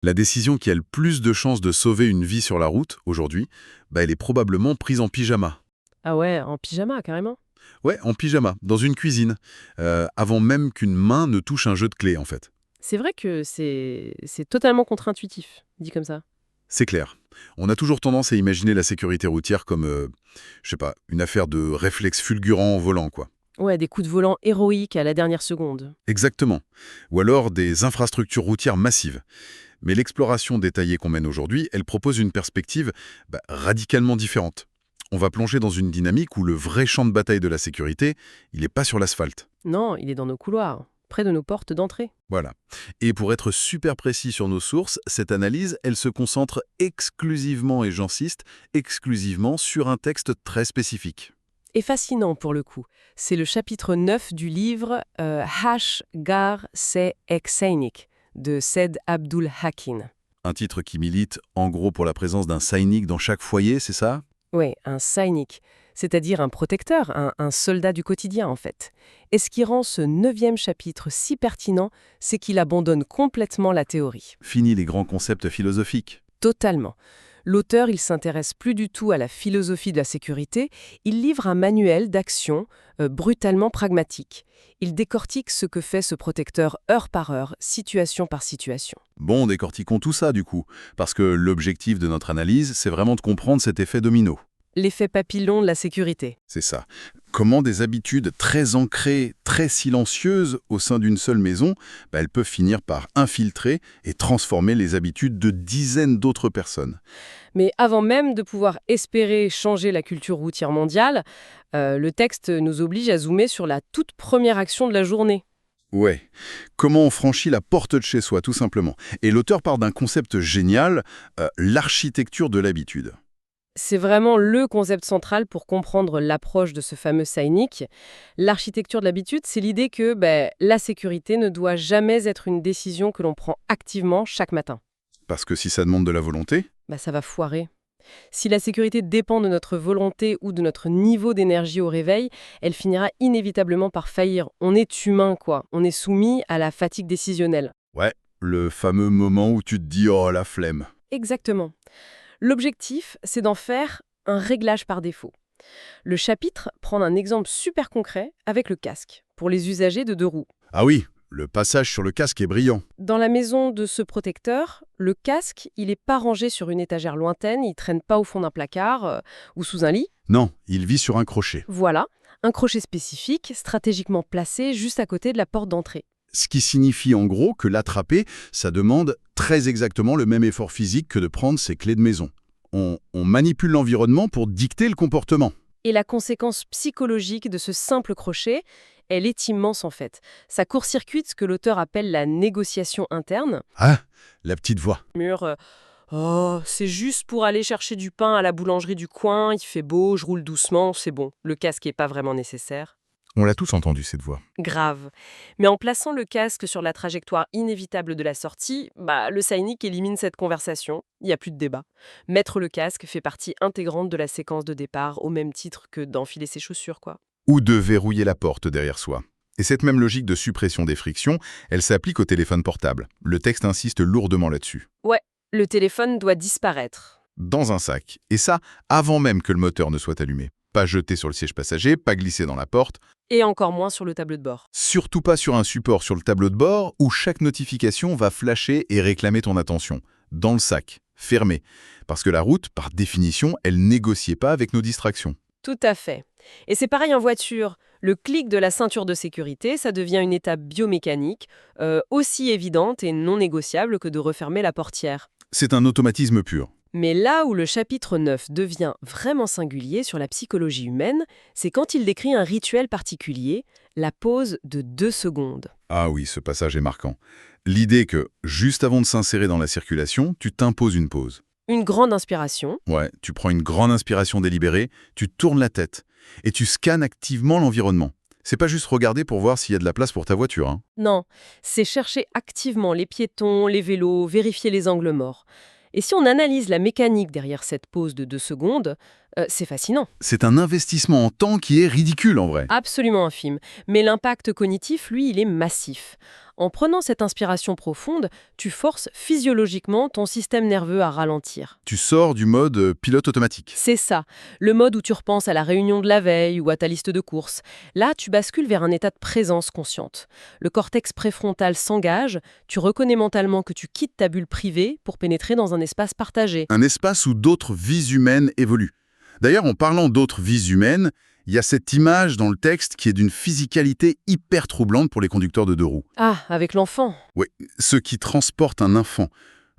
La décision qui a le plus de chances de sauver une vie sur la route, aujourd'hui, elle est probablement prise en pyjama. Ah ouais, en pyjama, carrément. Ouais, en pyjama, dans une cuisine, avant même qu'une main ne touche un jeu de clés, en fait. C'est vrai que c'est totalement contre-intuitif, dit comme ça. C'est clair. On a toujours tendance à imaginer la sécurité routière comme, je sais pas, une affaire de réflexe fulgurant en volant, quoi. Ouais, des coups de volant héroïques à la dernière seconde. Exactement. Ou alors des infrastructures routières massives. Mais l'exploration détaillée qu'on mène aujourd'hui, elle propose une perspective radicalement différente. On va plonger dans une dynamique où le vrai champ de bataille de la sécurité, il n'est pas sur l'asphalte. Non, il est dans nos couloirs, près de nos portes d'entrée. Voilà. Et pour être super précis sur nos sources, cette analyse, elle se concentre exclusivement, et j'insiste, exclusivement sur un texte très spécifique. Et fascinant pour le coup. C'est le chapitre 9 du livre Hash Gar Se Ekseinik de Said Abdul Hakim. Un titre qui milite, en gros, pour la présence d'un sainik dans chaque foyer, c'est ça? Oui, un sainik, c'est-à-dire un protecteur, un soldat du quotidien en fait. Et ce qui rend ce 9e chapitre si pertinent, c'est qu'il abandonne complètement la théorie. Fini les grands concepts philosophiques. Totalement. L'auteur, il s'intéresse plus du tout à la philosophie de la sécurité, il livre un manuel d'action brutalement pragmatique. Il décortique ce que fait ce protecteur heure par heure, situation par situation. Bon, décortiquons tout ça, du coup, parce que l'objectif de notre analyse, c'est vraiment de comprendre cet effet domino. L'effet papillon de la sécurité. C'est ça. Comment des habitudes très ancrées, très silencieuses au sein d'une seule maison, elles peuvent finir par infiltrer et transformer les habitudes de dizaines d'autres personnes. Mais avant même de pouvoir espérer changer la culture routière mondiale, le texte nous oblige à zoomer sur la toute première action de la journée. Ouais. Comment on franchit la porte de chez soi, tout simplement. Et l'auteur part d'un concept génial, l'architecture de l'habitude. C'est vraiment le concept central pour comprendre l'approche de ce fameux Sainik. L'architecture de l'habitude, c'est l'idée que la sécurité ne doit jamais être une décision que l'on prend activement chaque matin. Parce que si ça demande de la volonté, Ça va foirer. Si la sécurité dépend de notre volonté ou de notre niveau d'énergie au réveil, elle finira inévitablement par faillir. On est humain, quoi. On est soumis à la fatigue décisionnelle. ouais, le fameux moment où tu te dis «oh, la flemme». Exactement. L'objectif, c'est d'en faire un réglage par défaut. Le chapitre prend un exemple super concret avec le casque, pour les usagers de deux roues. Ah oui, le passage sur le casque est brillant. Dans la maison de ce protecteur, le casque, il n'est pas rangé sur une étagère lointaine, il traîne pas au fond d'un placard ou sous un lit. Non, il vit sur un crochet. Voilà, un crochet spécifique, stratégiquement placé juste à côté de la porte d'entrée. Ce qui signifie en gros que l'attraper, ça demande très exactement le même effort physique que de prendre ses clés de maison. On manipule l'environnement pour dicter le comportement. Et la conséquence psychologique de ce simple crochet, elle est immense en fait. Ça court-circuite ce que l'auteur appelle la négociation interne. Ah, la petite voix. Oh, c'est juste pour aller chercher du pain à la boulangerie du coin, il fait beau, je roule doucement, c'est bon. Le casque n'est pas vraiment nécessaire. On l'a tous entendu, cette voix. Grave. Mais en plaçant le casque sur la trajectoire inévitable de la sortie, le Sainik élimine cette conversation. Il n'y a plus de débat. Mettre le casque fait partie intégrante de la séquence de départ, au même titre que d'enfiler ses chaussures, quoi. Ou de verrouiller la porte derrière soi. Et cette même logique de suppression des frictions, elle s'applique au téléphone portable. Le texte insiste lourdement là-dessus. Ouais, le téléphone doit disparaître. Dans un sac. Et ça, avant même que le moteur ne soit allumé. Pas jeté sur le siège passager, pas glissé dans la porte. Et encore moins sur le tableau de bord. Surtout pas sur un support sur le tableau de bord où chaque notification va flasher et réclamer ton attention. Dans le sac, fermé. Parce que la route, par définition, elle négociait pas avec nos distractions. Tout à fait. Et c'est pareil en voiture. Le clic de la ceinture de sécurité, ça devient une étape biomécanique, aussi évidente et non négociable que de refermer la portière. C'est un automatisme pur. Mais là où le chapitre 9 devient vraiment singulier sur la psychologie humaine, c'est quand il décrit un rituel particulier, la pause de 2 secondes. Ah oui, ce passage est marquant. L'idée que, juste avant de s'insérer dans la circulation, tu t'imposes une pause. Une grande inspiration. Ouais, tu prends une grande inspiration délibérée, tu tournes la tête et tu scannes activement l'environnement. C'est pas juste regarder pour voir s'il y a de la place pour ta voiture, hein. Non, c'est chercher activement les piétons, les vélos, vérifier les angles morts. Et si on analyse la mécanique derrière cette pause de 2 secondes, c'est fascinant. C'est un investissement en temps qui est ridicule en vrai. Absolument infime. Mais l'impact cognitif, lui, il est massif. En prenant cette inspiration profonde, tu forces physiologiquement ton système nerveux à ralentir. Tu sors du mode pilote automatique. C'est ça, le mode où tu repenses à la réunion de la veille ou à ta liste de courses. Là, tu bascules vers un état de présence consciente. Le cortex préfrontal s'engage, tu reconnais mentalement que tu quittes ta bulle privée pour pénétrer dans un espace partagé. Un espace où d'autres vies humaines évoluent. D'ailleurs, en parlant d'autres vies humaines, il y a cette image dans le texte qui est d'une physicalité hyper troublante pour les conducteurs de deux roues. Ah, avec l'enfant. Oui, ceux qui transportent un enfant.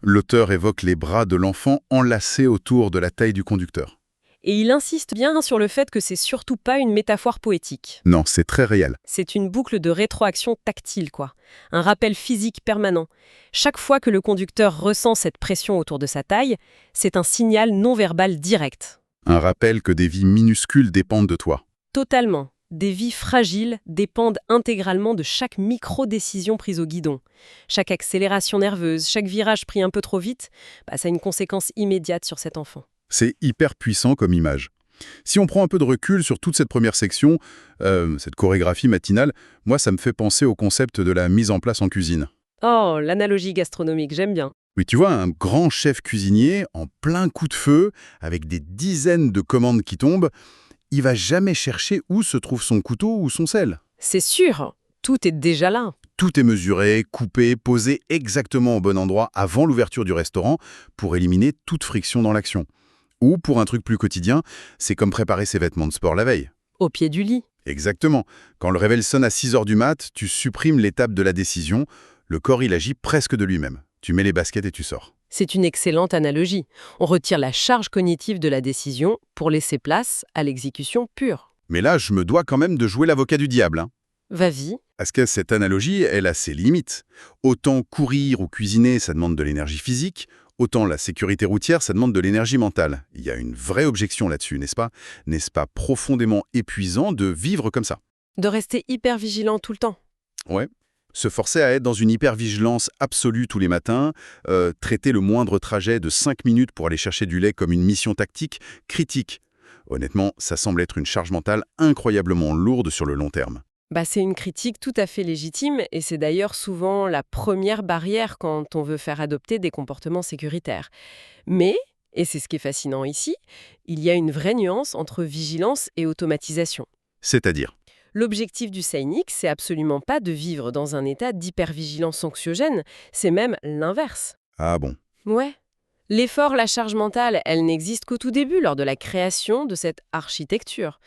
L'auteur évoque les bras de l'enfant enlacés autour de la taille du conducteur. Et il insiste bien sur le fait que c'est surtout pas une métaphore poétique. Non, c'est très réel. C'est une boucle de rétroaction tactile, quoi. Un rappel physique permanent. Chaque fois que le conducteur ressent cette pression autour de sa taille, c'est un signal non-verbal direct. Un rappel que des vies minuscules dépendent de toi. Totalement. Des vies fragiles dépendent intégralement de chaque micro-décision prise au guidon. Chaque accélération nerveuse, chaque virage pris un peu trop vite, ça a une conséquence immédiate sur cet enfant. C'est hyper puissant comme image. Si on prend un peu de recul sur toute cette première section, cette chorégraphie matinale, moi ça me fait penser au concept de la mise en place en cuisine. Oh, l'analogie gastronomique, j'aime bien. Oui, tu vois, un grand chef cuisinier en plein coup de feu, avec des dizaines de commandes qui tombent, il va jamais chercher où se trouve son couteau ou son sel. C'est sûr, tout est déjà là. Tout est mesuré, coupé, posé exactement au bon endroit avant l'ouverture du restaurant pour éliminer toute friction dans l'action. Ou, pour un truc plus quotidien, c'est comme préparer ses vêtements de sport la veille. Au pied du lit. Exactement. Quand le réveil sonne à 6h du mat, tu supprimes l'étape de la décision, le corps il agit presque de lui-même. Tu mets les baskets et tu sors. C'est une excellente analogie. On retire la charge cognitive de la décision pour laisser place à l'exécution pure. Mais là, je me dois quand même de jouer l'avocat du diable. Va-y. Parce que cette analogie, elle a ses limites. Autant courir ou cuisiner, ça demande de l'énergie physique, autant la sécurité routière, ça demande de l'énergie mentale. Il y a une vraie objection là-dessus, n'est-ce pas? N'est-ce pas profondément épuisant de vivre comme ça? De rester hyper vigilant tout le temps. Ouais. Se forcer à être dans une hypervigilance absolue tous les matins, traiter le moindre trajet de 5 minutes pour aller chercher du lait comme une mission tactique, critique. Honnêtement, ça semble être une charge mentale incroyablement lourde sur le long terme. C'est une critique tout à fait légitime et c'est d'ailleurs souvent la première barrière quand on veut faire adopter des comportements sécuritaires. Mais, et c'est ce qui est fascinant ici, il y a une vraie nuance entre vigilance et automatisation. C'est-à-dire? L'objectif du Seinik, c'est absolument pas de vivre dans un état d'hypervigilance anxiogène, c'est même l'inverse. Ah bon? Ouais. L'effort, la charge mentale, elle n'existe qu'au tout début, lors de la création de cette architecture.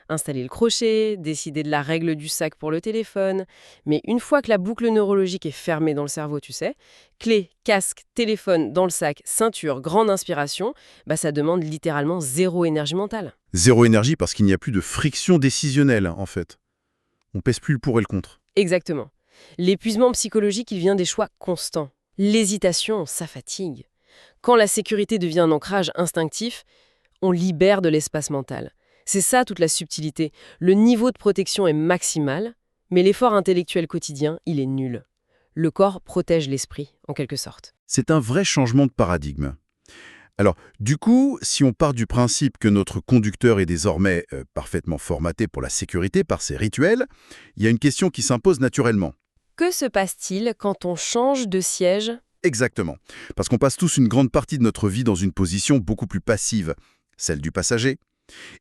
Installer le crochet, décider de la règle du sac pour le téléphone. Mais une fois que la boucle neurologique est fermée dans le cerveau, tu sais, clé, casque, téléphone dans le sac, ceinture, grande inspiration, ça demande littéralement zéro énergie mentale. Zéro énergie parce qu'il n'y a plus de friction décisionnelle, en fait. On pèse plus le pour et le contre. Exactement. L'épuisement psychologique, il vient des choix constants. L'hésitation, ça fatigue. Quand la sécurité devient un ancrage instinctif, on libère de l'espace mental. C'est ça toute la subtilité. Le niveau de protection est maximal, mais l'effort intellectuel quotidien, il est nul. Le corps protège l'esprit, en quelque sorte. C'est un vrai changement de paradigme. Alors, du coup, si on part du principe que notre conducteur est désormais parfaitement formaté pour la sécurité par ses rituels, il y a une question qui s'impose naturellement. Que se passe-t-il quand on change de siège ? Exactement. Parce qu'on passe tous une grande partie de notre vie dans une position beaucoup plus passive, celle du passager.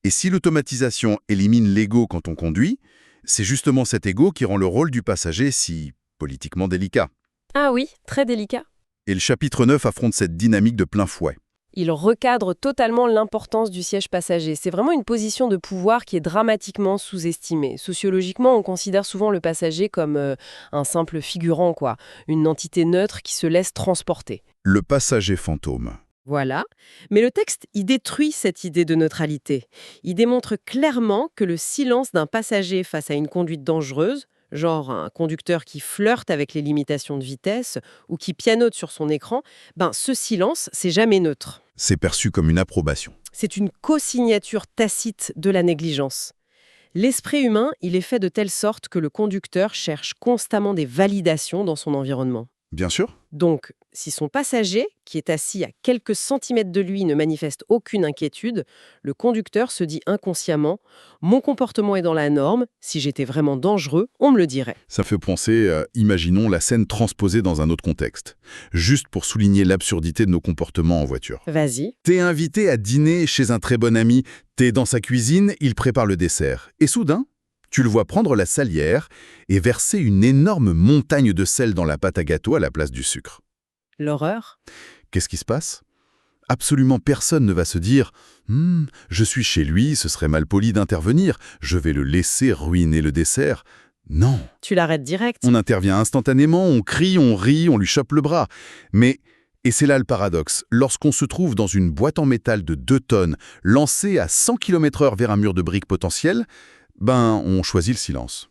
Et si l'automatisation élimine l'ego quand on conduit, c'est justement cet ego qui rend le rôle du passager si politiquement délicat. Ah oui, très délicat. Et le chapitre 9 affronte cette dynamique de plein fouet. Il recadre totalement l'importance du siège passager. C'est vraiment une position de pouvoir qui est dramatiquement sous-estimée. Sociologiquement, on considère souvent le passager comme un simple figurant, quoi. Une entité neutre qui se laisse transporter. Le passager fantôme. Voilà. Mais le texte, il détruit cette idée de neutralité. Il démontre clairement que le silence d'un passager face à une conduite dangereuse, genre un conducteur qui flirte avec les limitations de vitesse ou qui pianote sur son écran, ce silence, c'est jamais neutre. C'est perçu comme une approbation. C'est une co-signature tacite de la négligence. L'esprit humain, il est fait de telle sorte que le conducteur cherche constamment des validations dans son environnement. Bien sûr. Donc, Si son passager, qui est assis à quelques centimètres de lui, ne manifeste aucune inquiétude, le conducteur se dit inconsciemment : « Mon comportement est dans la norme, si j'étais vraiment dangereux, on me le dirait. » Ça fait penser, imaginons la scène transposée dans un autre contexte. Juste pour souligner l'absurdité de nos comportements en voiture. Vas-y. T'es invité à dîner chez un très bon ami, t'es dans sa cuisine, il prépare le dessert. Et soudain, tu le vois prendre la salière et verser une énorme montagne de sel dans la pâte à gâteau à la place du sucre. L'horreur. Qu'est-ce qui se passe? Absolument personne ne va se dire « je suis chez lui, ce serait malpoli d'intervenir, je vais le laisser ruiner le dessert. » Non, Tu l'arrêtes direct. on intervient instantanément, on crie, on rit, on lui chope le bras. Mais, et c'est là le paradoxe, lorsqu'on se trouve dans une boîte en métal de 2 tonnes, lancée à 100 km/h vers un mur de briques potentiel, on choisit le silence.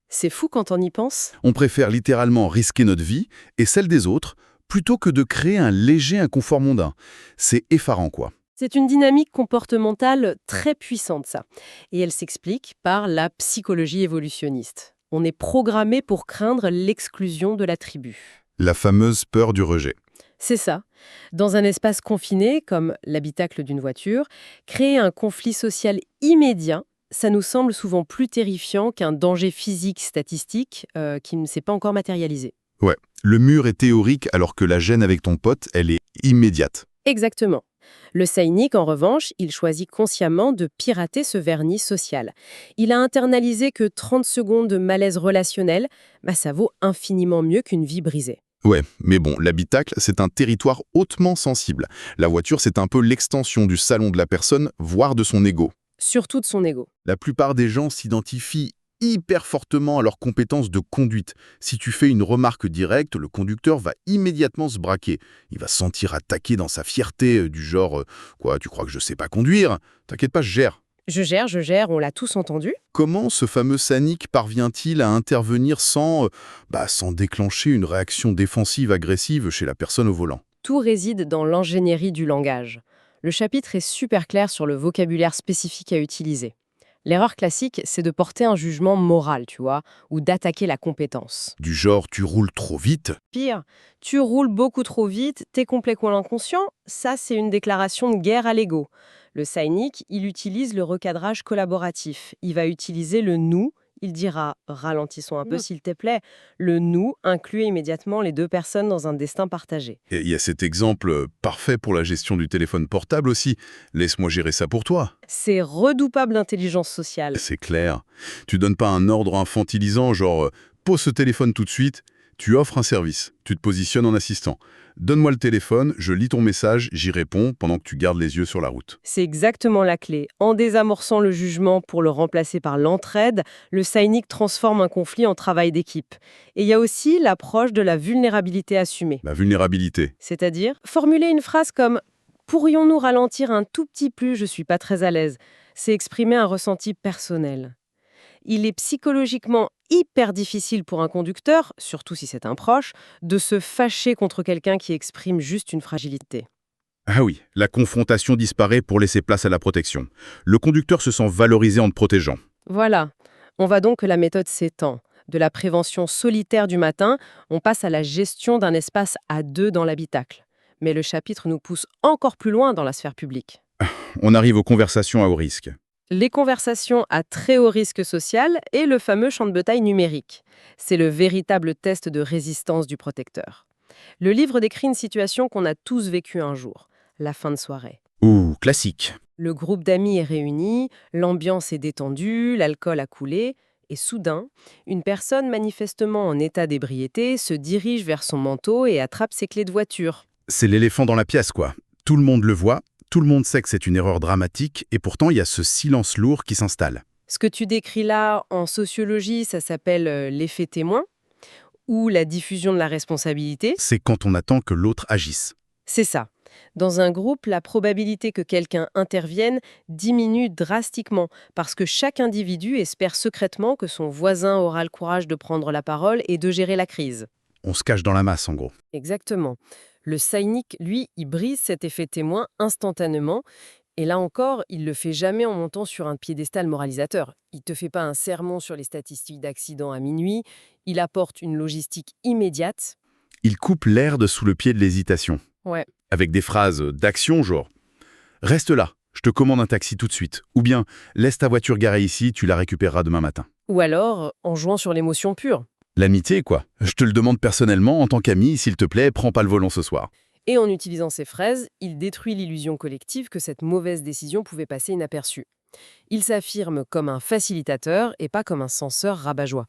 C'est fou quand on y pense. On préfère littéralement risquer notre vie et celle des autres, plutôt que de créer un léger inconfort mondain. C'est effarant, quoi. C'est une dynamique comportementale très puissante, ça. Et elle s'explique par la psychologie évolutionniste. On est programmé pour craindre l'exclusion de la tribu. La fameuse peur du rejet. C'est ça. Dans un espace confiné, comme l'habitacle d'une voiture, créer un conflit social immédiat, ça nous semble souvent plus terrifiant qu'un danger physique statistique qui ne s'est pas encore matérialisé. Ouais, le mur est théorique alors que la gêne avec ton pote, elle est immédiate. Exactement. Le cynique, en revanche, il choisit consciemment de pirater ce vernis social. Il a internalisé que 30 secondes de malaise relationnel, ça vaut infiniment mieux qu'une vie brisée. Ouais, mais bon, l'habitacle, c'est un territoire hautement sensible. La voiture, c'est un peu l'extension du salon de la personne, voire de son ego. Surtout de son ego. La plupart des gens s'identifient hyper fortement à leurs compétences de conduite. Si tu fais une remarque directe, le conducteur va immédiatement se braquer. Il va se sentir attaqué dans sa fierté, du genre « Quoi, tu crois que je sais pas conduire? T'inquiète pas, je gère ». Je gère, on l'a tous entendu. Comment ce fameux sanique parvient-il à intervenir sans déclencher une réaction défensive-agressive chez la personne au volant? Tout réside dans l'ingénierie du langage. Le chapitre est super clair sur le vocabulaire spécifique à utiliser. L'erreur classique, c'est de porter un jugement moral, tu vois, ou d'attaquer la compétence. Du genre, tu roules trop vite? Pire, tu roules beaucoup trop vite, t'es complètement inconscient, ça c'est une déclaration de guerre à l'ego. Le cynique, il utilise le recadrage collaboratif. Il va utiliser le « nous », il dira « ralentissons un peu s'il te plaît ». Le « nous » inclut immédiatement les deux personnes dans un destin partagé. Et il y a cet exemple parfait pour la gestion du téléphone portable aussi. Laisse-moi gérer ça pour toi. C'est redoutable d'intelligence sociale. C'est clair. Tu donnes pas un ordre infantilisant, genre pose ce téléphone tout de suite, tu offres un service, tu te positionnes en assistant. Donne-moi le téléphone, je lis ton message, j'y réponds pendant que tu gardes les yeux sur la route. C'est exactement la clé. En désamorçant le jugement pour le remplacer par l'entraide, le cynique transforme un conflit en travail d'équipe. Et il y a aussi l'approche de la vulnérabilité assumée. La vulnérabilité. C'est-à-dire, formuler une phrase comme « Pourrions-nous ralentir un tout petit peu, je suis pas très à l'aise », c'est exprimer un ressenti personnel. Il est psychologiquement hyper difficile pour un conducteur, surtout si c'est un proche, de se fâcher contre quelqu'un qui exprime juste une fragilité. Ah oui, la confrontation disparaît pour laisser place à la protection. Le conducteur se sent valorisé en te protégeant. Voilà. On voit donc que la méthode s'étend. De la prévention solitaire du matin, on passe à la gestion d'un espace à deux dans l'habitacle. Mais le chapitre nous pousse encore plus loin dans la sphère publique. On arrive aux conversations à haut risque. Les conversations à très haut risque social et le fameux champ de bataille numérique. C'est le véritable test de résistance du protecteur. Le livre décrit une situation qu'on a tous vécue un jour, la fin de soirée. Ouh, classique. Le groupe d'amis est réuni, l'ambiance est détendue, l'alcool a coulé, et soudain, une personne manifestement en état d'ébriété se dirige vers son manteau et attrape ses clés de voiture. C'est l'éléphant dans la pièce, quoi. Tout le monde le voit, tout le monde sait que c'est une erreur dramatique, et pourtant il y a ce silence lourd qui s'installe. Ce que tu décris là, en sociologie, ça s'appelle l'effet témoin, ou la diffusion de la responsabilité. C'est quand on attend que l'autre agisse. C'est ça. Dans un groupe, la probabilité que quelqu'un intervienne diminue drastiquement parce que chaque individu espère secrètement que son voisin aura le courage de prendre la parole et de gérer la crise. On se cache dans la masse, en gros. Exactement. Le cynique, lui, il brise cet effet témoin instantanément. Et là encore, il le fait jamais en montant sur un piédestal moralisateur. Il te fait pas un sermon sur les statistiques d'accidents à minuit. Il apporte une logistique immédiate. Il coupe l'herbe sous le pied de l'hésitation, Ouais. avec des phrases d'action genre « Reste là, je te commande un taxi tout de suite » ou bien « Laisse ta voiture garée ici, tu la récupéreras demain matin ». Ou alors, en jouant sur l'émotion pure. L'amitié, quoi. Je te le demande personnellement, en tant qu'ami, s'il te plaît, prends pas le volant ce soir. Et en utilisant ces phrases, il détruit l'illusion collective que cette mauvaise décision pouvait passer inaperçue. Il s'affirme comme un facilitateur et pas comme un censeur rabat-joie.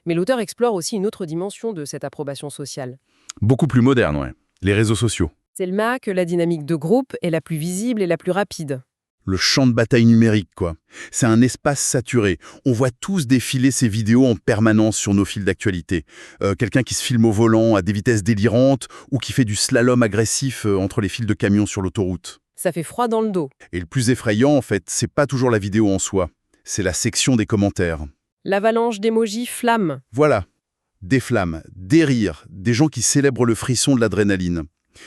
Mais l'auteur explore aussi une autre dimension de cette approbation sociale. Beaucoup plus moderne, ouais. Les réseaux sociaux. C'est là que la dynamique de groupe est la plus visible et la plus rapide. Le champ de bataille numérique, quoi. C'est un espace saturé. On voit tous défiler ces vidéos en permanence sur nos fils d'actualité. Quelqu'un qui se filme au volant à des vitesses délirantes ou qui fait du slalom agressif entre les fils de camions sur l'autoroute. Ça fait froid dans le dos. Et le plus effrayant, en fait, c'est pas toujours la vidéo en soi. C'est la section des commentaires. L'avalanche d'émojis flammes. Voilà. Des flammes, des rires, des gens qui célèbrent le frisson de l'adrénaline.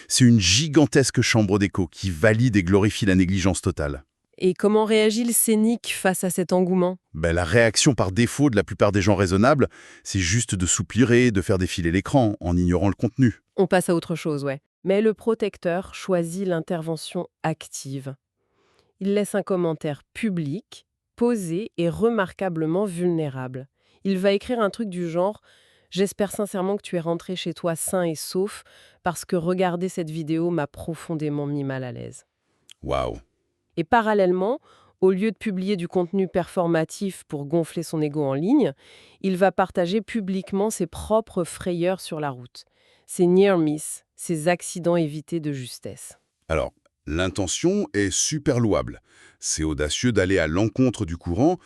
C'est une gigantesque chambre d'écho qui valide et glorifie la négligence totale. Et comment réagit le scénique face à cet engouement? La réaction par défaut de la plupart des gens raisonnables, c'est juste de soupirer, de faire défiler l'écran en ignorant le contenu. On passe à autre chose, ouais. Mais le protecteur choisit l'intervention active. Il laisse un commentaire public, posé et remarquablement vulnérable. Il va écrire un truc du genre « J'espère sincèrement que tu es rentré chez toi sain et sauf parce que regarder cette vidéo m'a profondément mis mal à l'aise. » Waouh. Et parallèlement, au lieu de publier du contenu performatif pour gonfler son ego en ligne, il va partager publiquement ses propres frayeurs sur la route, ses near miss, ses accidents évités de justesse. Alors, l'intention est super louable. C'est audacieux d'aller à l'encontre du courant,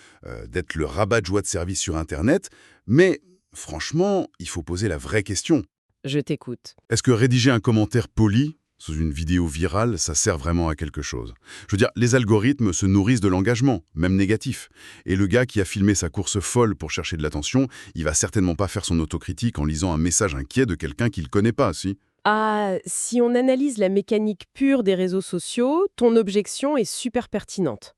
d'être le rabat-joie de service sur Internet, mais franchement, il faut poser la vraie question. Je t'écoute. Est-ce que rédiger un commentaire poli sous une vidéo virale, ça sert vraiment à quelque chose? Je veux dire, les algorithmes se nourrissent de l'engagement, même négatif. Et le gars qui a filmé sa course folle pour chercher de l'attention, il va certainement pas faire son autocritique en lisant un message inquiet de quelqu'un qu'il connaît pas, si? Ah, si on analyse la mécanique pure des réseaux sociaux, ton objection est super pertinente.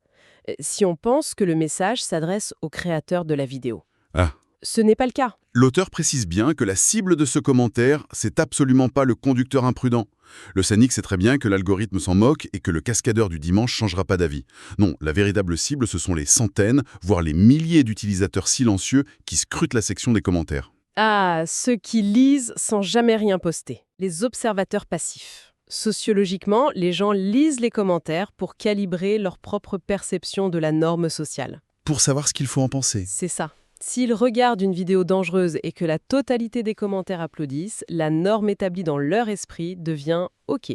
Si on pense que le message s'adresse au créateur de la vidéo. Ah. Ce n'est pas le cas. L'auteur précise bien que la cible de ce commentaire, c'est absolument pas le conducteur imprudent. Le cynique sait très bien que l'algorithme s'en moque et que le cascadeur du dimanche changera pas d'avis. Non, la véritable cible, ce sont les centaines, voire les milliers d'utilisateurs silencieux qui scrutent la section des commentaires. Ah, ceux qui lisent sans jamais rien poster. Les observateurs passifs. Sociologiquement, les gens lisent les commentaires pour calibrer leur propre perception de la norme sociale. Pour savoir ce qu'il faut en penser. C'est ça. S'ils regardent une vidéo dangereuse et que la totalité des commentaires applaudissent, la norme établie dans leur esprit devient « OK ».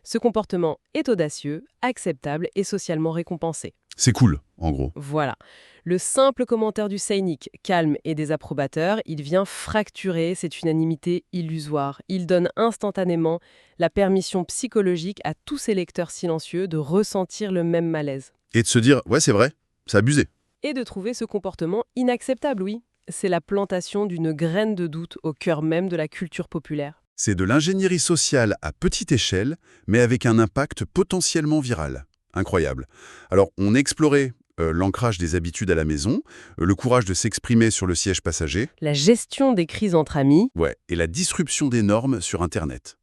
Ce comportement est audacieux, acceptable et socialement récompensé. C'est cool, en gros. Voilà. Le simple commentaire du cynique, calme et des approbateurs, il vient fracturer cette unanimité illusoire. Il donne instantanément la permission psychologique à tous ces lecteurs silencieux de ressentir le même malaise. Et de se dire, ouais, c'est vrai, c'est abusé. Et de trouver ce comportement inacceptable, oui. C'est la plantation d'une graine de doute au cœur même de la culture populaire. C'est de l'ingénierie sociale à petite échelle, mais avec un impact potentiellement viral. Incroyable. Alors, on a exploré l'ancrage des habitudes à la maison, le courage de s'exprimer sur le siège passager, La gestion des crises entre amis. et la disruption des normes sur Internet.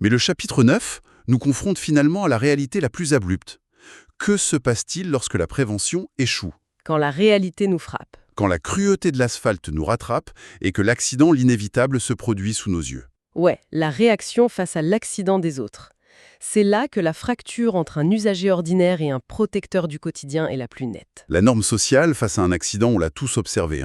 Mais le chapitre 9 nous confronte finalement à la réalité la plus abrupte. Que se passe-t-il lorsque la prévention échoue? Quand la réalité nous frappe. Quand la cruauté de l'asphalte nous rattrape et que l'accident, l'inévitable, se produit sous nos yeux. Ouais, la réaction face à l'accident des autres. C'est là que la fracture entre un usager ordinaire et un protecteur du quotidien est la plus nette. La norme sociale face à un accident, on l'a tous observé,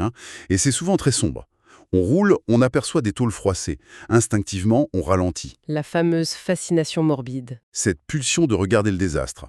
et c'est souvent très sombre. On roule, on aperçoit des tôles froissées. Instinctivement, on ralentit. La fameuse fascination morbide. Cette pulsion de regarder le désastre,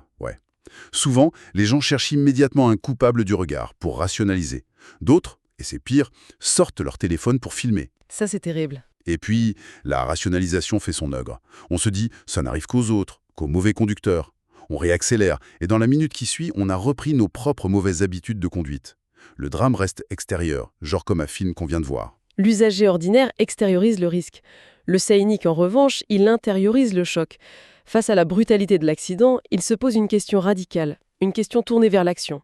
Souvent, les gens cherchent immédiatement un coupable du regard pour rationaliser. D'autres, et c'est pire, sortent leur téléphone pour filmer. Ça, c'est terrible. Et puis, la rationalisation fait son œuvre. On se dit, ça n'arrive qu'aux autres, qu'aux mauvais conducteurs. On réaccélère, et dans la minute qui suit, on a repris nos propres mauvaises habitudes de conduite. Le drame reste extérieur, genre comme un film qu'on vient de voir. L'usager ordinaire extériorise le risque. Le cynique, en revanche, il intériorise le choc. Face à la brutalité de l'accident, il se pose une question radicale, une question tournée vers l'action.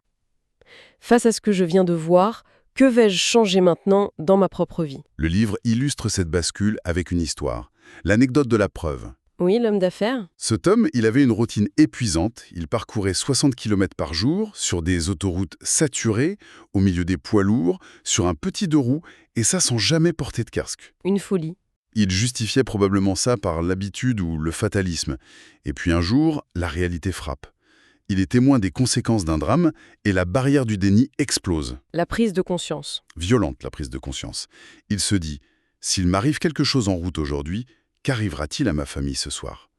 Face à ce que je viens de voir, que vais-je changer maintenant dans ma propre vie? Le livre illustre cette bascule avec une histoire. L'anecdote de la preuve. Oui, l'homme d'affaires? Cet homme, il avait une routine épuisante. Il parcourait 60 km par jour sur des autoroutes saturées, au milieu des poids lourds, sur un petit deux roues, et ça sans jamais porter de casque. Une folie. Il justifiait probablement ça par l'habitude ou le fatalisme. Et puis un jour, la réalité frappe. Il est témoin des conséquences d'un drame et la barrière du déni explose. La prise de conscience. Violente, la prise de conscience. Il se dit, s'il m'arrive quelque chose en route aujourd'hui, qu'arrivera-t-il à ma famille ce soir?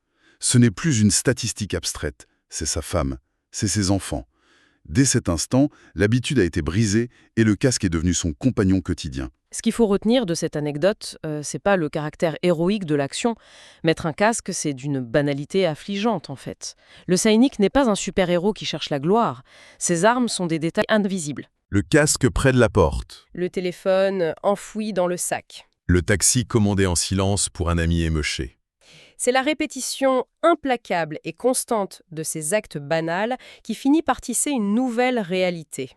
Ce n'est plus une statistique abstraite, c'est sa femme, c'est ses enfants. Dès cet instant, l'habitude a été brisée et le casque est devenu son compagnon quotidien. Ce qu'il faut retenir de cette anecdote, c'est pas le caractère héroïque de l'action. Mettre un casque, c'est d'une banalité affligeante, en fait. Le Sainik n'est pas un super-héros qui cherche la gloire. Ses armes sont des détails invisibles. Le casque près de la porte. Le téléphone enfoui dans le sac. Le taxi commandé en silence pour un ami émeuché. C'est la répétition implacable et constante de ces actes banals qui finit par tisser une nouvelle réalité.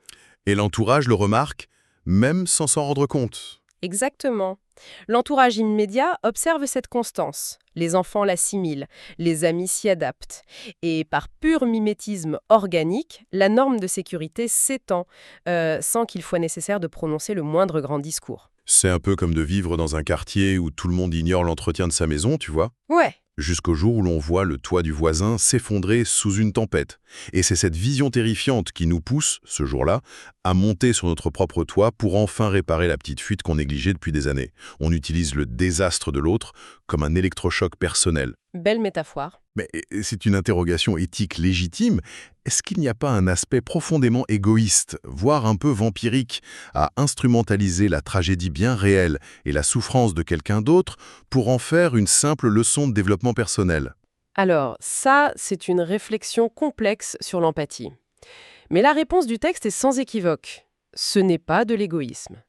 Et l'entourage le remarque, même sans s'en rendre compte. Exactement. L'entourage immédiat observe cette constance. Les enfants l'assimilent, les amis s'y adaptent. Et par pur mimétisme organique, la norme de sécurité s'étend, sans qu'il soit nécessaire de prononcer le moindre grand discours. C'est un peu comme de vivre dans un quartier où tout le monde ignore l'entretien de sa maison, tu vois. Ouais. Jusqu'au jour où l'on voit le toit du voisin s'effondrer sous une tempête. Et c'est cette vision terrifiante qui nous pousse, ce jour-là, à monter sur notre propre toit pour enfin réparer la petite fuite qu'on négligeait depuis des années. On utilise le désastre de l'autre comme un électrochoc personnel. Belle métaphore. Mais c'est une interrogation éthique légitime. Est-ce qu'il n'y a pas un aspect profondément égoïste, voire un peu vampirique, à instrumentaliser la tragédie bien réelle et la souffrance de quelqu'un d'autre pour en faire une simple leçon de développement personnel? Alors, ça, c'est une réflexion complexe sur l'empathie. Mais la réponse du texte est sans équivoque. Ce n'est pas de l'égoïsme.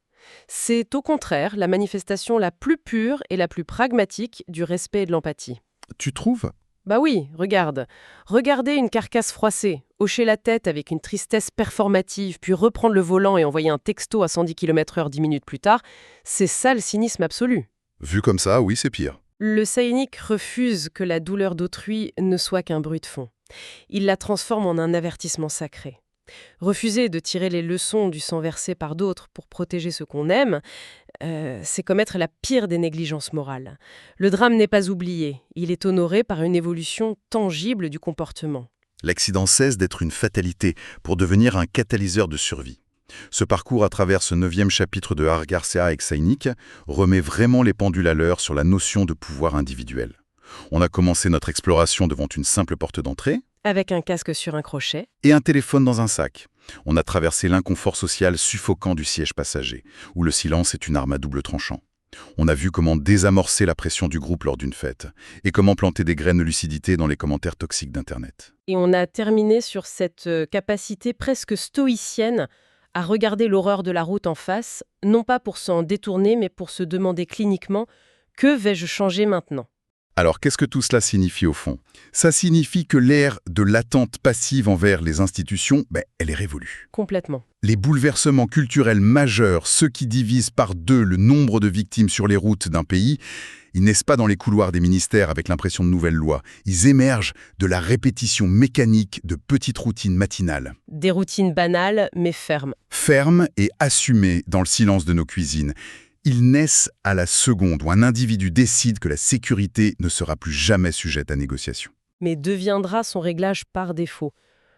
C'est au contraire la manifestation la plus pure et la plus pragmatique du respect et de l'empathie. Tu trouves? Bah oui, regarde. Regarder une carcasse froissée, hocher la tête avec une tristesse performative, puis reprendre le volant et envoyer un texto à 110 km/h 10 minutes plus tard, c'est ça le cynisme absolu. Vu comme ça, oui, c'est pire. Le Sainik refuse que la douleur d'autrui ne soit qu'un bruit de fond. Il la transforme en un avertissement sacré. Refuser de tirer les leçons du sang versé par d'autres pour protéger ce qu'on aime, c'est commettre la pire des négligences morales. Le drame n'est pas oublié, il est honoré par une évolution tangible du comportement. L'accident cesse d'être une fatalité pour devenir un catalyseur de survie. Ce parcours à travers ce 9e chapitre de Har Garcia et Sainik remet vraiment les pendules à l'heure sur la notion de pouvoir individuel. On a commencé notre exploration devant une simple porte d'entrée, Avec un casque sur un crochet, et un téléphone dans un sac. On a traversé l'inconfort social suffocant du siège passager, où le silence est une arme à double tranchant. On a vu comment désamorcer la pression du groupe lors d'une fête, et comment planter des graines de lucidité dans les commentaires toxiques d'Internet. et on a terminé sur cette capacité presque stoïcienne à regarder l'horreur de la route en face, non pas pour s'en détourner, mais pour se demander cliniquement « Que vais-je changer maintenant ?» Alors, qu'est-ce que tout cela signifie au fond? Ça signifie que l'ère de l'attente passive envers les institutions, elle est révolue. Complètement. Les bouleversements culturels majeurs, ceux qui divisent par deux le nombre de victimes sur les routes d'un pays, ils naissent pas dans les couloirs des ministères avec l'impression de nouvelles lois. Ils émergent de la répétition mécanique de petites routines matinales. Des routines banales, mais fermes. Fermes et assumées dans le silence de nos cuisines. Ils naissent à la seconde où un individu décide que la sécurité ne sera plus jamais sujette à négociation. Mais deviendra son réglage par défaut.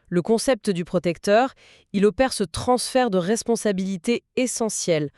Le concept du protecteur, il opère ce transfert de responsabilité essentielle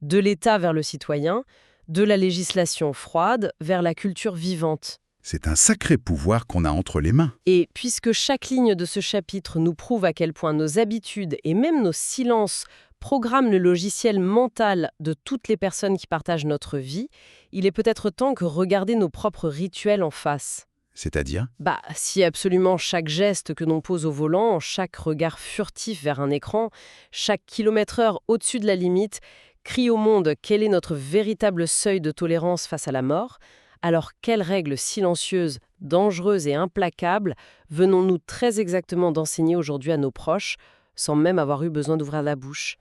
de l'État vers le citoyen, de la législation froide vers la culture vivante. C'est un sacré pouvoir qu'on a entre les mains. Et puisque chaque ligne de ce chapitre nous prouve à quel point nos habitudes et même nos silences programment le logiciel mental de toutes les personnes qui partagent notre vie, il est peut-être temps que regarder nos propres rituels en face. C'est-à-dire? Si absolument chaque geste que l'on pose au volant, chaque regard furtif vers un écran, chaque kilomètre-heure au-dessus de la limite, crie au monde quel est notre véritable seuil de tolérance face à la mort, alors quelles règles silencieuses, dangereuses et implacables venons-nous très exactement d'enseigner aujourd'hui à nos proches, sans même avoir eu besoin d'ouvrir la bouche?